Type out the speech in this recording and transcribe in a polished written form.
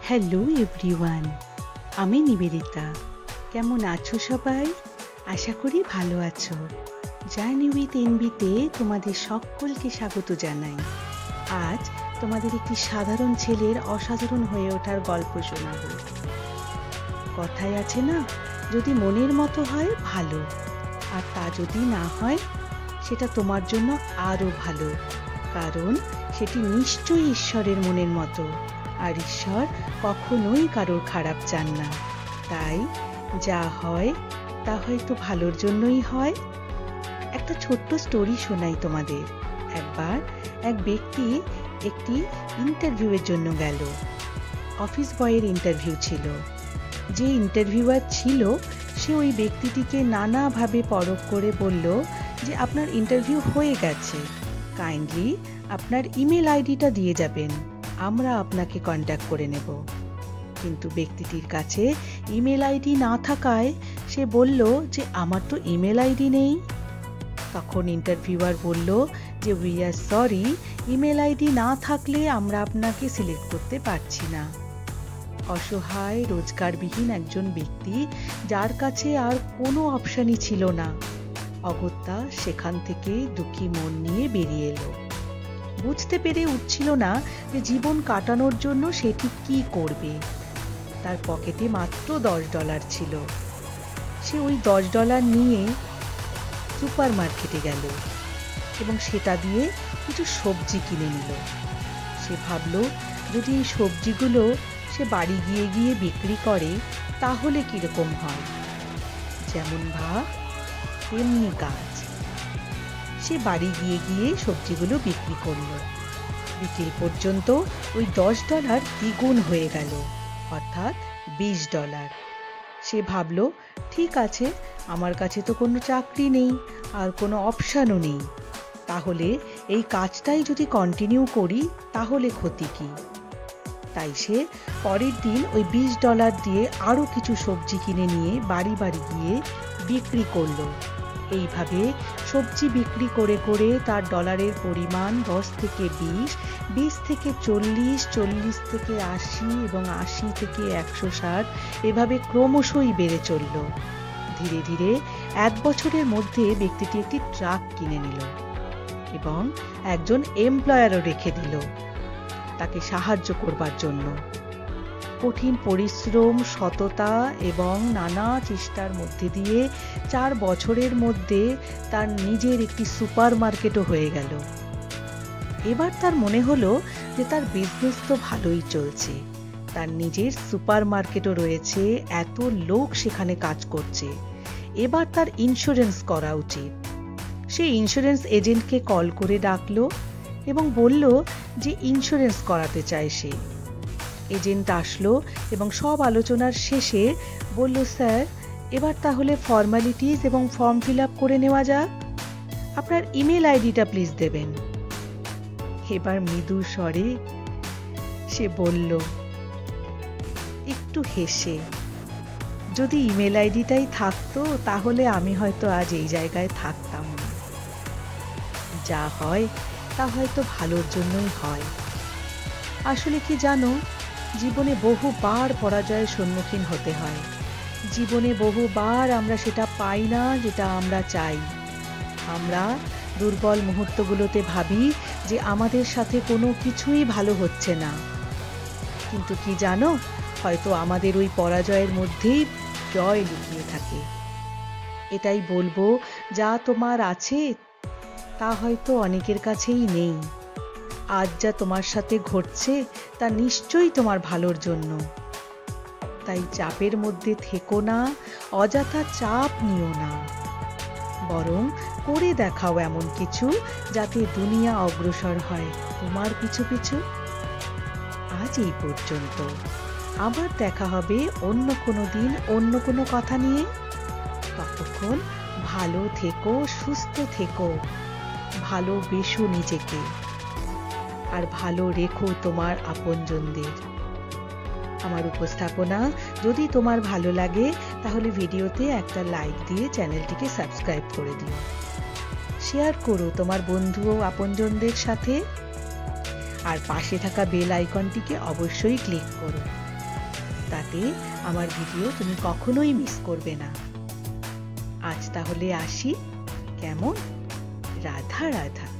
Hello everyone, আমি নিবেদিতা। কেমন আছো সবাই? আশা করি ভালো আছো। জার্নি উইথ এনবিতে তোমাদের সকলকে স্বাগত জানাই। আজ তোমাদের একটি সাধারণ ছেলের অসাধারণ হয়ে ওঠার গল্প শোনাবো। কথায় আছে না, যদি মনের মতো হয় ভালো, আর তা যদি না হয় সেটা তোমার জন্য আরও ভালো, কারণ সেটি নিশ্চয়ই ঈশ্বরের মনের মতো, আর ঈশ্বর কখনোই কারোর খারাপ চান না। তাই যা হয় তা হয়তো ভালোর জন্যই হয়। একটা ছোট্ট স্টোরি শোনাই তোমাদের। একবার এক ব্যক্তি একটি ইন্টারভিউয়ের জন্য গেল। অফিস বয়ের ইন্টারভিউ ছিল। যে ইন্টারভিউয়ার ছিল সে ওই ব্যক্তিটিকে নানাভাবে পরখ করে বলল যে আপনার ইন্টারভিউ হয়ে গেছে, কাইন্ডলি আপনার ইমেল আইডিটা দিয়ে যাবেন, আমরা আপনাকে কন্ট্যাক্ট করে নেব। কিন্তু ব্যক্তিটির কাছে ইমেল আইডি না থাকায় সে বলল যে আমার তো ইমেল আইডি নেই। তখন ইন্টারভিউয়ার বলল যে we are sorry, email ID না থাকলে আমরা আপনাকে সিলেক্ট করতে পারছি না। অসহায় রোজগারবিহীন একজন ব্যক্তি, যার কাছে আর কোনো অপশনই ছিল না, অগত্যা সেখান থেকে দুঃখী মন নিয়ে বেরিয়ে এলো। বুঝতে পেরে উঠছিল না যে জীবন কাটানোর জন্য সেটি কি করবে। তার পকেটে মাত্র $10 ছিল। সে ওই $10 নিয়ে সুপার মার্কেটে গেল এবং সেটা দিয়ে কিছু সবজি কিনে নিল। সে ভাবল যদি এই সবজিগুলো সে বাড়ি গিয়ে গিয়ে বিক্রি করে তাহলে কিরকম হয়। যেমন ভাব তেমনি কাজ। সে বাড়ি গিয়ে গিয়ে সবজিগুলো বিক্রি করল। বিকেল পর্যন্ত ওই $10 দ্বিগুণ হয়ে গেল, অর্থাৎ $20। সে ভাবল ঠিক আছে, আমার কাছে তো কোনো চাকরি নেই আর কোনো অপশানও নেই, তাহলে এই কাজটাই যদি কন্টিনিউ করি তাহলে ক্ষতি কি। তাই সে পরের দিন ওই $20 দিয়ে আরও কিছু সবজি কিনে নিয়ে বাড়ি বাড়ি গিয়ে বিক্রি করলো। এইভাবে সবজি বিক্রি করে করে তার ডলারের পরিমাণ 10 থেকে 20, 20 থেকে 40, 40 থেকে 80 এবং 80 থেকে 160 এভাবে ক্রমশই বেড়ে চলল। ধীরে ধীরে 1 বছরের মধ্যে ব্যক্তিটি একটি ট্রাক কিনে নিল এবং একজন এমপ্লয়ারও রেখে দিল তাকে সাহায্য করবার জন্য। কঠিন পরিশ্রম, সততা এবং নানা চেষ্টার মধ্যে দিয়ে 4 বছরের মধ্যে তার নিজের একটি সুপার মার্কেটও হয়ে গেল। এবার তার মনে হলো যে তার বিজনেস তো ভালোই চলছে, তার নিজের সুপার মার্কেটও রয়েছে, এত লোক সেখানে কাজ করছে, এবার তার ইন্স্যুরেন্স করা উচিত। সে ইন্স্যুরেন্স এজেন্টকে কল করে ডাকলো এবং বলল যে ইন্স্যুরেন্স করাতে চায় সে। এজেন্ট আসলো এবং সব আলোচনার শেষে বলল, স্যার এবার তাহলে ফর্মালিটিস এবং ফর্ম ফিল আপ করে নেওয়া যাক, আপনার ইমেল আইডিটা প্লিজ দেবেন। এবার মৃদু স্বরে সে বলল, একটু হেসে, যদি ইমেল আইডিটাই থাকতো তাহলে আমি হয়তো আজ এই জায়গায় থাকতাম না। যা হয় তা হয়তো ভালোর জন্যই হয়। আসলে কি জানো, জীবনে বহুবার পরাজয়ের সম্মুখীন হতে হয়। জীবনে বহুবার আমরা সেটা পাই না যেটা আমরা চাই। আমরা দুর্বল মুহূর্তগুলোতে ভাবি যে আমাদের সাথে কোনো কিছুই ভালো হচ্ছে না, কিন্তু কি জানো, হয়তো আমাদের ওই পরাজয়ের মধ্যেই জয় লুকিয়ে থাকে। এটাই বলবো, যা তোমার আছে তা হয়তো অনেকের কাছেই নেই। আজ যা তোমার সাথে ঘটছে তা নিশ্চয়ই তোমার ভালোর জন্য। তাই চাপের মধ্যে থেকো না, অযথা চাপ নিও না, বরং করে দেখাও এমন কিছু যাতে দুনিয়া অগ্রসর হয় তোমার পিছু পিছু। আজ এই পর্যন্ত, আবার দেখা হবে অন্য কোনো দিন অন্য কোনো কথা নিয়ে। ততক্ষণ ভালো থেকো, সুস্থ থেকো, ভালোবেসো নিজেকে, আর ভালো রেখো তোমার আপনজনদের। আমার উপস্থাপনা যদি তোমার ভালো লাগে তাহলে ভিডিওতে একটা লাইক দিয়ে চ্যানেলটিকে সাবস্ক্রাইব করে দিও। শেয়ার করো তোমার বন্ধু ও আপনজনদের সাথে, আর পাশে থাকা বেল আইকনটিকে অবশ্যই ক্লিক করো তাতে আমার ভিডিও তুমি কখনোই মিস করবে না। আজ তাহলে আসি, কেমন? রাধা রাধা।